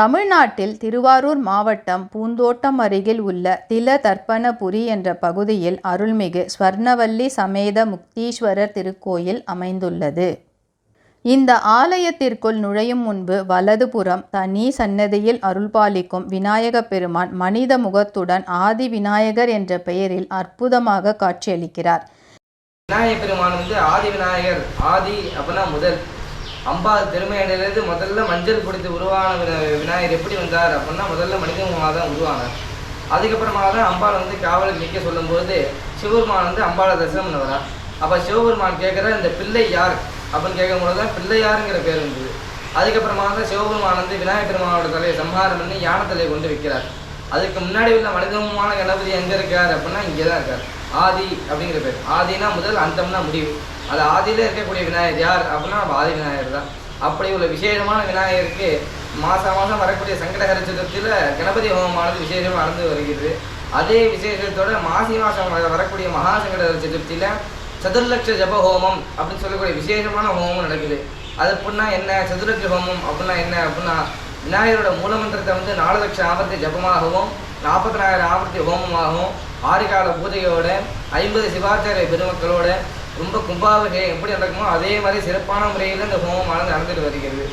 தமிழ்நாட்டில் திருவாரூர் மாவட்டம் பூந்தோட்டம் அருகில் உள்ள திலதர்ப்பணபுரி என்ற பகுதியில் அருள்மிகு ஸ்வர்ணவல்லி சமேத முக்தீஸ்வரர் திருக்கோயில் அமைந்துள்ளது. இந்த ஆலயத்திற்குள் நுழையும் முன்பு வலதுபுறம் தனி சன்னதியில் அருள்பாலிக்கும் விநாயக பெருமான் மனித முகத்துடன் ஆதி விநாயகர் என்ற பெயரில் அற்புதமாக காட்சியளிக்கிறார். விநாயக பெருமான் ஆதி விநாயகர். ஆதி அப்படின்னா முதல். அம்பாள் திருமையிலிருந்து முதல்ல மஞ்சள் பிடித்து உருவான விநாயகர் எப்படி வந்தார் அப்படின்னா முதல்ல மனித முகமாக தான் உருவானார். அதுக்கப்புறமாக தான் அம்பாள் காவலுக்கு நிற்க சொல்லும்போது சிவபெருமான் அம்பாளை தரிசனம் பண்ண வரார். அப்போ சிவபெருமான் கேட்குற இந்த பிள்ளை யார் அப்படின்னு கேட்கும்போது தான் பிள்ளையாருங்கிற பேர் இருந்தது. அதுக்கப்புறமாக தான் சிவபெருமான் விநாயக பெருமானோட தலையை சம்ஹாரம் பண்ணி யானை தலையை கொண்டு வைக்கிறார். அதுக்கு முன்னாடி உள்ள மனிதமான கணபதி எங்கே இருக்கார் அப்படின்னா இங்கே தான் இருக்கார். ஆதி அப்படிங்கிற பேர். ஆதினா முதல், அந்தம்னா முடிவு. அது ஆதியிலே இருக்கக்கூடிய விநாயகர் யார் அப்படின்னா ஆதி விநாயகர் தான். அப்படி உள்ள விசேஷமான விநாயகருக்கு மாதம் வரக்கூடிய சங்கடஹர சதுர்த்தியில் கணபதி ஹோமமானது விசேஷமாக நடந்து வருகிறது. அதே விசேஷத்தோட மாசி மாதம் வரக்கூடிய மகா சங்கடஹர சதுர்த்தியில் சதுர்லட்ச ஜப ஹோமம் அப்படின்னு சொல்லக்கூடிய விசேஷமான ஹோமம் நடக்குது. அது அப்படின்னா என்ன? சதுர்லட்ச ஹோமம் அப்படின்னா என்ன அப்படின்னா விநாயகரோட மூலமந்திரத்தை 4 லட்சம் ஆவர்த்தி ஜபமாகவும் 40,000 ஆவர்த்தி ஹோமமாகவும் 6 கால பூஜையோட 50 சிவாச்சாரிய பெருமக்களோட ரொம்ப கும்பாபிஷேகம் எப்படி நடக்குமோ அதே மாதிரி சிறப்பான முறையில் இந்த ஹோமமானது நடந்துட்டு வருகிறது.